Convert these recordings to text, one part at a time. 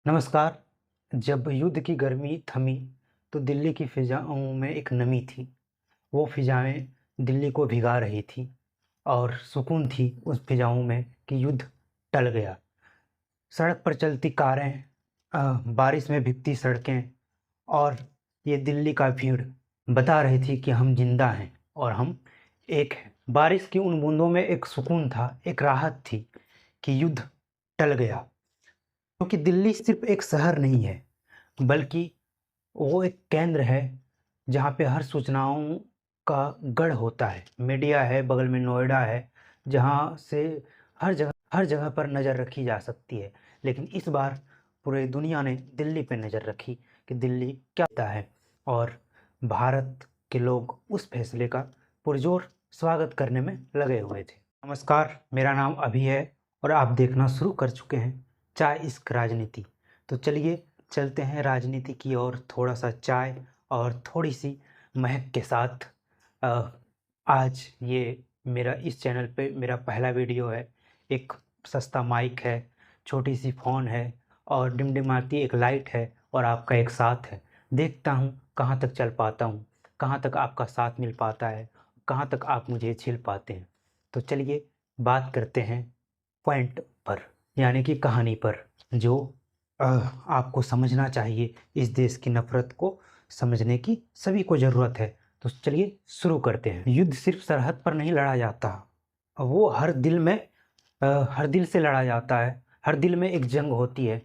नमस्कार। जब युद्ध की गर्मी थमी तो दिल्ली की फिजाओं में एक नमी थी। वो फिजाएं दिल्ली को भिगा रही थी और सुकून थी उस फिजाओं में कि युद्ध टल गया। सड़क पर चलती कारें, बारिश में भीगती सड़कें और ये दिल्ली का भीड़ बता रही थी कि हम जिंदा हैं और हम एक हैं। बारिश की उन बूंदों में एक सुकून था, एक राहत थी कि युद्ध टल गया। क्योंकि दिल्ली सिर्फ एक शहर नहीं है, बल्कि वो एक केंद्र है जहाँ पे हर सूचनाओं का गढ़ होता है। मीडिया है, बगल में नोएडा है, जहाँ से हर जगह पर नज़र रखी जा सकती है। लेकिन इस बार पूरे दुनिया ने दिल्ली पे नज़र रखी कि दिल्ली क्या होता है, और भारत के लोग उस फैसले का पुरजोर स्वागत करने में लगे हुए थे। नमस्कार, मेरा नाम अभी है और आप देखना शुरू कर चुके हैं चाय इश्क राजनीति। तो चलिए चलते हैं राजनीति की ओर, थोड़ा सा चाय और थोड़ी सी महक के साथ। आज ये मेरा इस चैनल पे मेरा पहला वीडियो है। एक सस्ता माइक है, छोटी सी फ़ोन है और डिमडिमाती एक लाइट है और आपका एक साथ है। देखता हूँ कहाँ तक चल पाता हूँ, कहाँ तक आपका साथ मिल पाता है, कहाँ तक आप मुझे झेल पाते हैं। तो चलिए बात करते हैं पॉइंट पर, यानी कि कहानी पर, जो आपको समझना चाहिए। इस देश की नफ़रत को समझने की सभी को ज़रूरत है। तो चलिए शुरू करते हैं। युद्ध सिर्फ सरहद पर नहीं लड़ा जाता, वो हर दिल में, हर दिल से लड़ा जाता है। हर दिल में एक जंग होती है।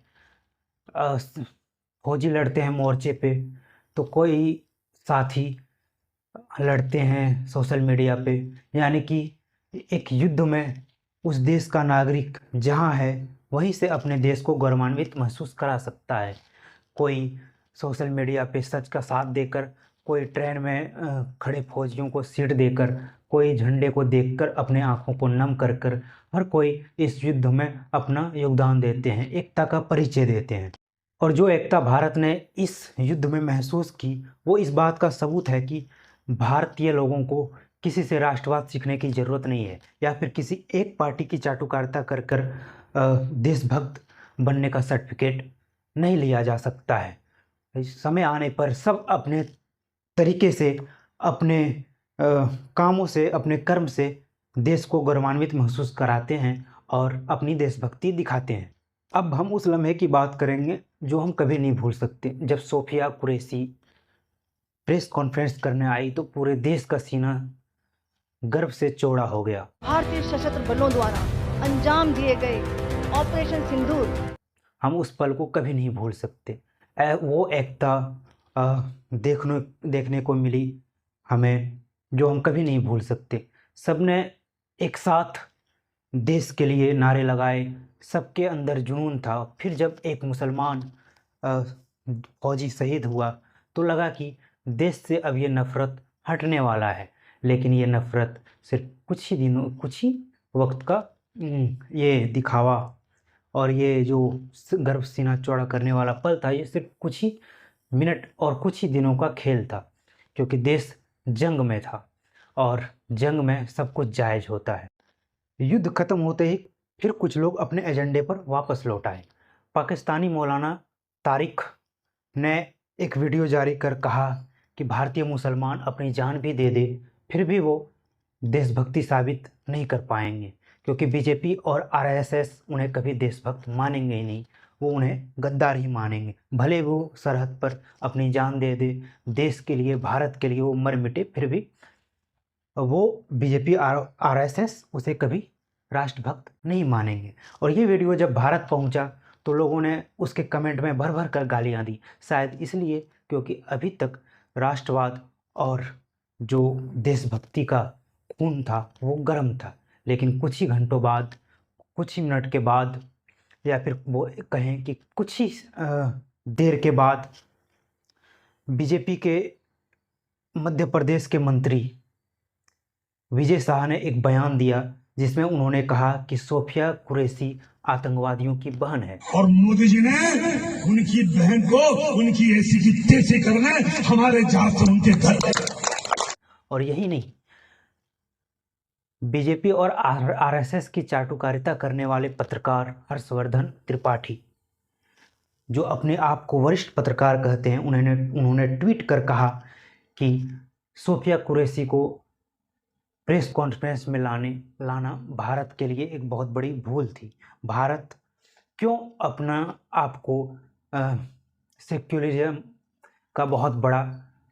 फौजी लड़ते हैं मोर्चे पे, तो कोई साथी लड़ते हैं सोशल मीडिया पे। यानी कि एक युद्ध में उस देश का नागरिक जहाँ है वहीं से अपने देश को गौरवान्वित महसूस करा सकता है। कोई सोशल मीडिया पे सच का साथ देकर, कोई ट्रेन में खड़े फौजियों को सीट देकर, कोई झंडे को देखकर अपने आंखों को नम कर कर, हर कोई इस युद्ध में अपना योगदान देते हैं, एकता का परिचय देते हैं। और जो एकता भारत ने इस युद्ध में महसूस की, वो इस बात का सबूत है कि भारतीय लोगों को किसी से राष्ट्रवाद सीखने की ज़रूरत नहीं है, या फिर किसी एक पार्टी की चाटुकारिता कर कर देशभक्त बनने का सर्टिफिकेट नहीं लिया जा सकता है। समय आने पर सब अपने तरीके से, अपने कामों से, अपने कर्म से देश को गौरवान्वित महसूस कराते हैं और अपनी देशभक्ति दिखाते हैं। अब हम उस लम्हे की बात करेंगे जो हम कभी नहीं भूल सकते। जब सोफिया कुरैशी प्रेस कॉन्फ्रेंस करने आई तो पूरे देश का सीना गर्व से चौड़ा हो गया। भारतीय सशस्त्र बलों द्वारा अंजाम दिए गए ऑपरेशन सिंदूर, हम उस पल को कभी नहीं भूल सकते। वो एकता देखने को मिली हमें, जो हम कभी नहीं भूल सकते। सबने एक साथ देश के लिए नारे लगाए, सबके अंदर जुनून था। फिर जब एक मुसलमान फौजी शहीद हुआ तो लगा कि देश से अब ये नफ़रत हटने वाला है। लेकिन ये नफ़रत सिर्फ कुछ ही वक्त का ये दिखावा और ये जो गर्व सीना चौड़ा करने वाला पल था, ये सिर्फ कुछ ही मिनट और कुछ ही दिनों का खेल था। क्योंकि देश जंग में था और जंग में सब कुछ जायज़ होता है। युद्ध खत्म होते ही फिर कुछ लोग अपने एजेंडे पर वापस लौट आए। पाकिस्तानी मौलाना तारिक ने एक वीडियो जारी कर कहा कि भारतीय मुसलमान अपनी जान भी दे दे फिर भी वो देशभक्ति साबित नहीं कर पाएंगे, क्योंकि बीजेपी और आरएसएस उन्हें कभी देशभक्त मानेंगे ही नहीं, वो उन्हें गद्दार ही मानेंगे। भले वो सरहद पर अपनी जान दे दे देश के लिए, भारत के लिए वो मर मिटे, फिर भी वो बीजेपी आरएसएस उसे कभी राष्ट्रभक्त नहीं मानेंगे। और ये वीडियो जब भारत पहुंचा तो लोगों ने उसके कमेंट में भर भर कर गालियां दी, शायद इसलिए क्योंकि अभी तक राष्ट्रवाद और जो देशभक्ति का खून था वो गर्म था। लेकिन कुछ ही घंटों बाद, कुछ ही मिनट के बाद, या फिर वो कहें कि कुछ ही देर के बाद बीजेपी के मध्य प्रदेश के मंत्री विजय शाह ने एक बयान दिया जिसमें उन्होंने कहा कि सोफिया कुरैशी आतंकवादियों की बहन है। और मोदी जी ने उनकी बहन को उनकी ऐसी की तैसी करना हमारे जात से उनके घर। और यही नहीं, बीजेपी और आरएसएस की चाटुकारिता करने वाले पत्रकार हर्षवर्धन त्रिपाठी जो अपने आप को वरिष्ठ पत्रकार कहते हैं, उन्होंने ट्वीट कर कहा कि सोफिया कुरैशी को प्रेस कॉन्फ्रेंस में लाना भारत के लिए एक बहुत बड़ी भूल थी। भारत क्यों अपना आप को सेक्युलरिज्म का बहुत बड़ा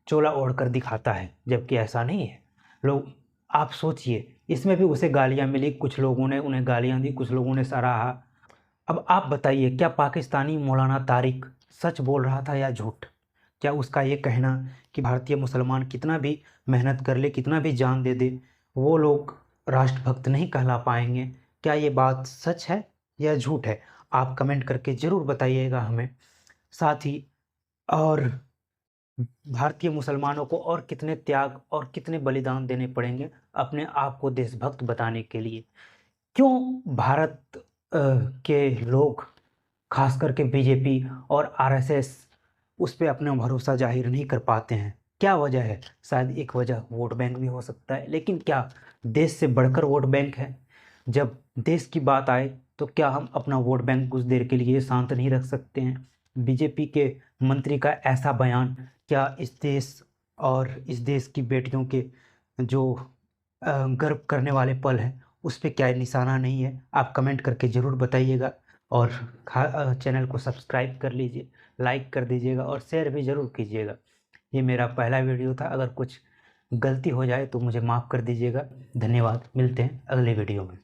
चोला ओढ़कर दिखाता है, जबकि ऐसा नहीं है। लोग, आप सोचिए, इसमें भी उसे गालियां मिली, कुछ लोगों ने उन्हें गालियां दी, कुछ लोगों ने सराहा। अब आप बताइए, क्या पाकिस्तानी मौलाना तारिक सच बोल रहा था या झूठ? क्या उसका ये कहना कि भारतीय मुसलमान कितना भी मेहनत कर ले, कितना भी जान दे दे, वो लोग राष्ट्रभक्त नहीं कहला पाएंगे, क्या ये बात सच है या झूठ है? आप कमेंट करके ज़रूर बताइएगा हमें। साथ ही और भारतीय मुसलमानों को और कितने त्याग और कितने बलिदान देने पड़ेंगे अपने आप को देशभक्त बताने के लिए? क्यों भारत के लोग, खास करके बीजेपी और आरएसएस, उस पर अपना भरोसा जाहिर नहीं कर पाते हैं? क्या वजह है? शायद एक वजह वोट बैंक भी हो सकता है, लेकिन क्या देश से बढ़कर वोट बैंक है? जब देश की बात आए तो क्या हम अपना वोट बैंक कुछ देर के लिए शांत नहीं रख सकते हैं? बीजेपी के मंत्री का ऐसा बयान क्या इस देश और इस देश की बेटियों के जो गर्व करने वाले पल हैं उस पर क्या निशाना नहीं है? आप कमेंट करके ज़रूर बताइएगा और चैनल को सब्सक्राइब कर लीजिए, लाइक कर दीजिएगा और शेयर भी ज़रूर कीजिएगा। ये मेरा पहला वीडियो था, अगर कुछ गलती हो जाए तो मुझे माफ़ कर दीजिएगा। धन्यवाद, मिलते हैं अगले वीडियो में।